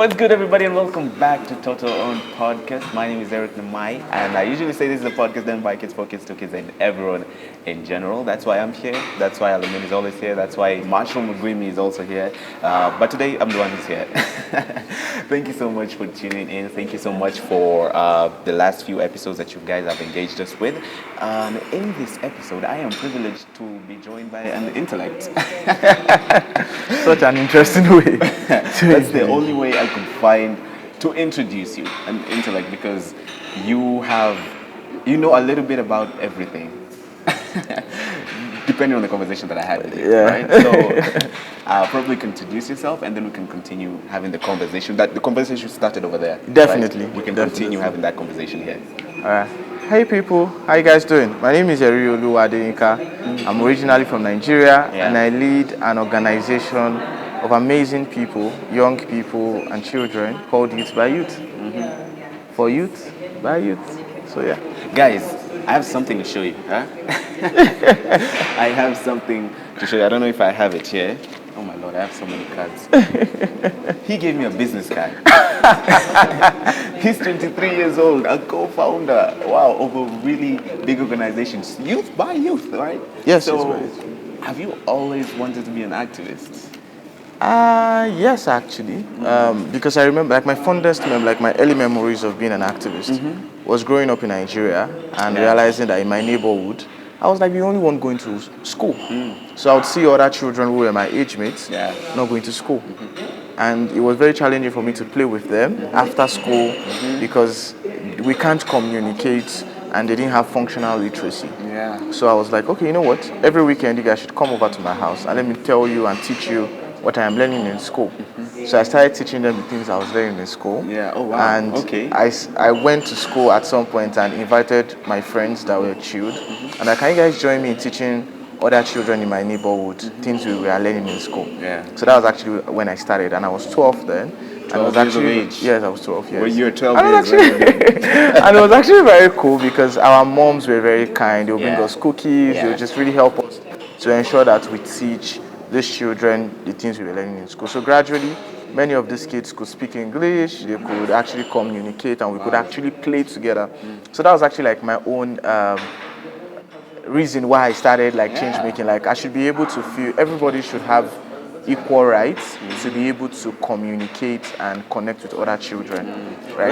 What's good, everybody, and welcome back to Total Own Podcast. My name is Eric Namai, and I usually say this is a podcast done by kids for kids to kids and everyone in general. That's why I'm here. That's why Alamin is always here. That's why Marshall McGrimmy is also here. But today, I'm the one who's here. Thank you so much for tuning in. Thank you so much for the last few episodes that you guys have engaged us with. In this episode, I am privileged to be joined by an intellect. Such an interesting way. That's the only way I could find to introduce you, an intellect, because you know a little bit about everything. Depending on the conversation that I had with you, right? So probably introduce yourself, and then we can continue having the conversation. That the conversation started over there. Definitely. Right? We can continue having that conversation here. Hey people, how you guys doing? My name is Erioluwa Adeyinka. I'm originally from Nigeria, and I lead an organization of amazing people, young people and children called Youth by Youth. For youth, by youth. So yeah. Guys, I have something to show you. Huh? I have something to show you. I don't know if I have it here. Oh my Lord, I have so many cards. He gave me a business card. He's 23 years old, a co-founder, of a really big organization. Youth by Youth, right? Yes, so, it's right. Have you always wanted to be an activist? Yes, actually. Because I remember, my fondest memory, my early memories of being an activist was growing up in Nigeria and realizing that in my neighborhood, I was like the only one going to school. So I would see other children who were my age mates not going to school. And it was very challenging for me to play with them after school because we can't communicate and they didn't have functional literacy. So I was like, okay, you know what? Every weekend you guys should come over to my house and let me tell you and teach you what I am learning in school. So I started teaching them the things I was learning in school. And I went to school at some point and invited my friends that were chilled. And can you guys join me in teaching other children in my neighborhood things we were learning in school? So that was actually when I started, and I was 12 then. 12 years of age? Yes, I was 12 years. When you were 12 years old? And it was actually very cool because our moms were very kind. They would bring us cookies. They would just really help us to ensure that we teach these children the things we were learning in school. So gradually, many of these kids could speak English, they could actually communicate, and we could actually play together. So that was actually like my own reason why I started change making. I should be able to feel everybody should have equal rights to be able to communicate and connect with other children. Right?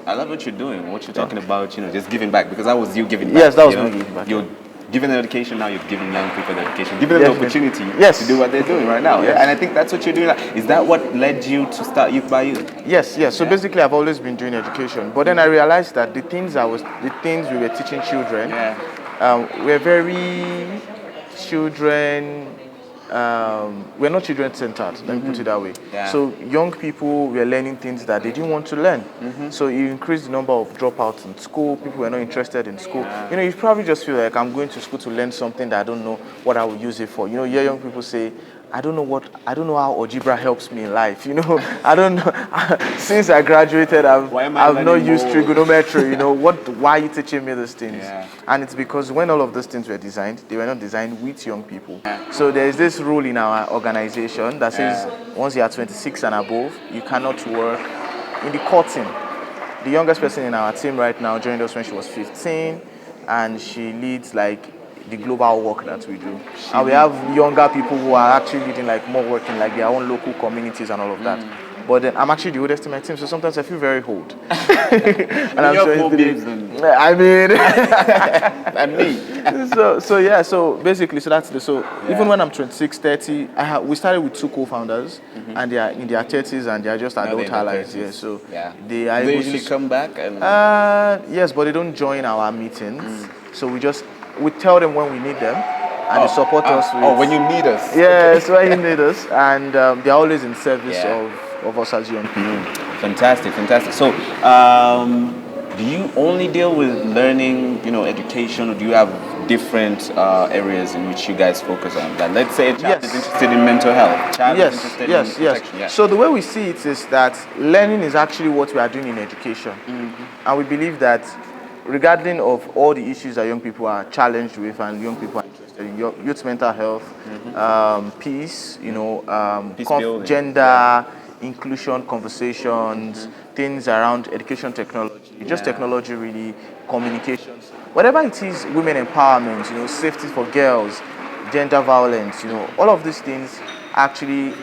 I love what you're doing. What you're talking about, just giving back, because that was you giving back. Yes, that was me giving back. You're giving them education now. You're giving young people education, giving them the opportunity to do what they're doing right now. And I think that's what you're doing. Is that what led you to start Youth by Youth? Yes. So basically, I've always been doing education, but then I realized that the things we were teaching children were very children. We're not children-centered, let me put it that way. So young people were learning things that they didn't want to learn. So it increased the number of dropouts in school. People were not interested in school. You probably just feel like I'm going to school to learn something that I don't know what I will use it for. Young people say, I don't know how algebra helps me in life. I don't know. Since I graduated, I've not used trigonometry. Why are you teaching me these things? And it's because when all of those things were designed, they were not designed with young people. So there's this rule in our organization that says once you are 26 and above, you cannot work in the cutting. The youngest person in our team right now joined us when she was 15, and she leads the global work that we do. And we have younger people who are actually leading more work in their own local communities and all of that. But then I'm actually the oldest in my team, so sometimes I feel very old. And I'm you have more babes than me. I mean, and me. So basically, even when I'm 26, 30, we started with two co-founders, and they are in their 30s and they are just adult allies. They are they usually come back and yes, but they don't join our meetings. So we tell them when we need them, and they support us. When you need us. Yes, when you need us, and they're always in service of us as young people. Fantastic. So, do you only deal with learning, education, or do you have different areas in which you guys focus on? Let's say a child is interested in mental health. Yes. So the way we see it is that learning is actually what we are doing in education, and we believe that regarding of all the issues that young people are challenged with and young people are interested in, youth mental health, peace, Peace building. gender, inclusion conversations, things around education technology, just technology really, communications, whatever it is, women empowerment, safety for girls, gender violence, all of these things actually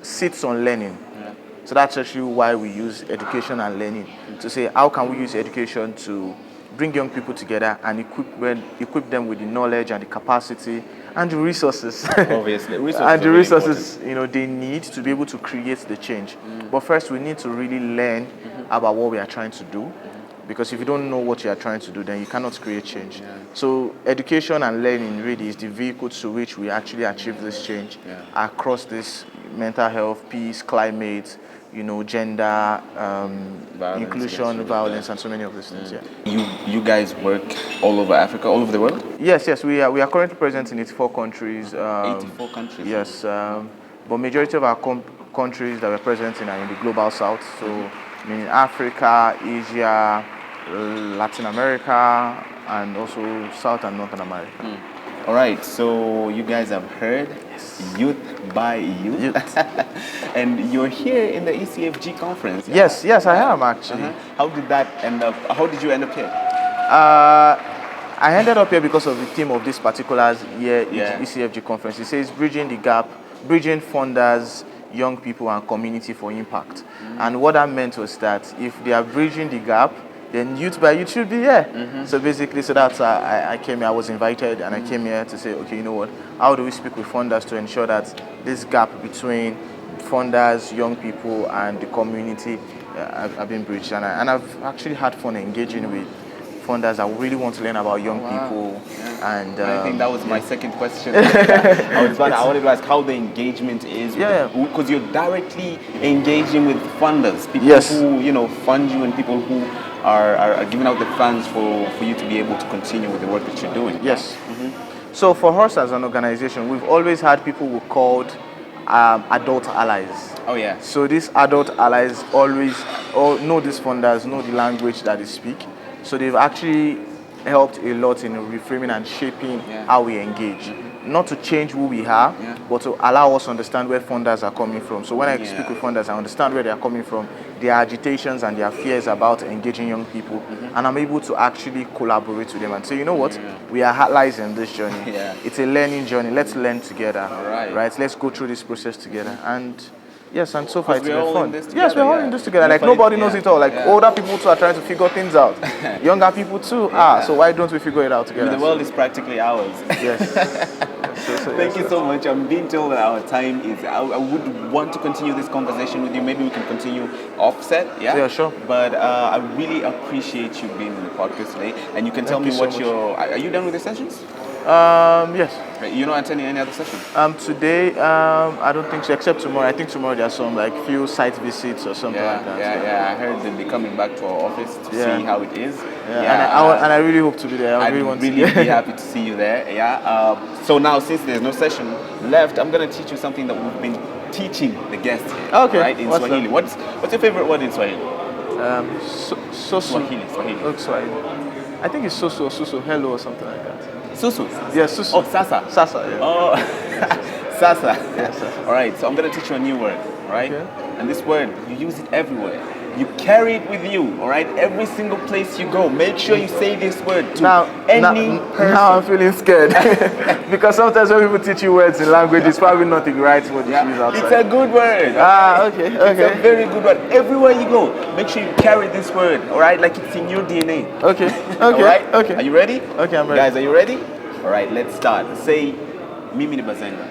sits on learning. So that's actually why we use education and learning to say how can we use education to bring young people together and equip them with the knowledge and the capacity and the resources. Obviously, and the resources they need to be able to create the change. But first, we need to really learn about what we are trying to do, because if you don't know what you are trying to do, then you cannot create change. So education and learning really is the vehicle to which we actually achieve this change across this mental health, peace, climate, gender, inclusion, violence, and so many of these things. You guys work all over Africa, all over the world? Yes, we are currently present in 84 countries. 84 countries? Yes, but majority of our countries that we're present in are in the global south. So, meaning Africa, Asia, Latin America, and also South and Northern America. All right, so you guys have heard Youth by Youth. And you're here in the ECFG conference. Yes, I am actually. How did that end up? How did you end up here? I ended up here because of the theme of this particular year ECFG conference. It says bridging the gap, bridging funders, young people, and community for impact. And what that meant was that if they are bridging the gap, then Youth by Youth should be here. So basically, that's I came here, I was invited, and I came here to say, okay, you know what, how do we speak with funders to ensure that this gap between funders, young people, and the community have been bridged. And I've actually had fun engaging with funders that really want to learn about young people. And I think that was my second question. I wanted to ask how the engagement is, because you're directly engaging with funders, people who fund you, and people who are giving out the funds for you to be able to continue with the work that you're doing. Yes. So for us as an organization, we've always had people who called adult allies. Oh yeah. So these adult allies always know these funders, know the language that they speak. So they've actually helped a lot in reframing and shaping how we engage. Not to change who we are, but to allow us to understand where funders are coming from. So when I speak with funders, I understand where they are coming from, their agitations and their fears about engaging young people, and I'm able to actually collaborate with them and say, you know what, we are allies in this journey. It's a learning journey. Let's learn together. Right? Let's go through this process together. And yes, and so far it's been fun. Yes, we're all in this together. Like nobody knows it all. Like older people too are trying to figure things out. Younger people too. So why don't we figure it out together? The world is practically ours. Yes. Thank you so much. I'm being told that our time is. I would want to continue this conversation with you. Maybe we can continue offset. Yeah, sure. But I really appreciate you being in the podcast today. And you can tell me what are you done with the sessions? Yes. You're not attending any other sessions? Today, I don't think so, except tomorrow. I think tomorrow there's some few site visits or something like that. Yeah. I heard they'll be coming back to our office to see how it is. And I really hope to be there. I'd really be happy to see you there. So now, since there's no session left, I'm going to teach you something that we've been teaching the guests here. Okay. Right, in Swahili. What's your favorite word in Swahili? Swahili. Oh, Swahili. I think it's susu, hello or something like that. Susu? Yes, susu. Oh, sasa. Sasa, yeah. Oh, sasa. Yes, sasa. All right, so I'm going to teach you a new word, right? Okay. And this word, you use it everywhere. You carry it with you, all right? Every single place you go, make sure you say this word to any person. Now I'm feeling scared. Because sometimes when people teach you words in language, it's probably not the right word to use outside. It's a good word. Okay. It's a very good word. Everywhere you go, make sure you carry this word, all right? Like it's in your DNA. Okay. All right? Okay. Are you ready? Okay, I'm ready. Guys, are you ready? All right, let's start. Say, Mimi ni Bazenga.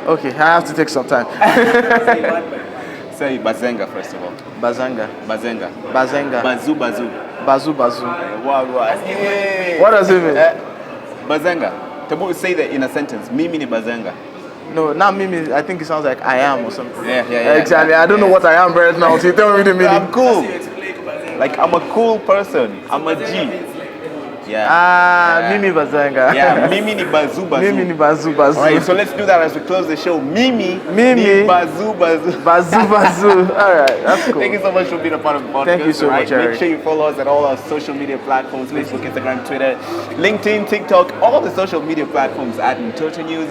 Okay, I have to take some time. Say what? Say Bazenga first of all. Bazenga. Bazenga. Bazu. Wow. Hey. What does it mean? Bazenga. Tabu, say that in a sentence. Mimi ni Bazenga. No, not Mimi. I think it sounds like I am or something. Yeah. Exactly. I don't know what I am right now. So you tell me the meaning. I'm cool. Like I'm a cool person. I'm a G. Mimi Bazenga. Mimi ni Bazu. Mimi ni Bazu. Alright, so let's do that as we close the show. Mimi ni Bazu. Alright, that's cool. Thank you so much for being a part of the podcast. Thank you so much, Eric. Make sure you follow us at all our social media platforms, Facebook, Instagram, Twitter, LinkedIn, TikTok, all the social media platforms at Mtoto News.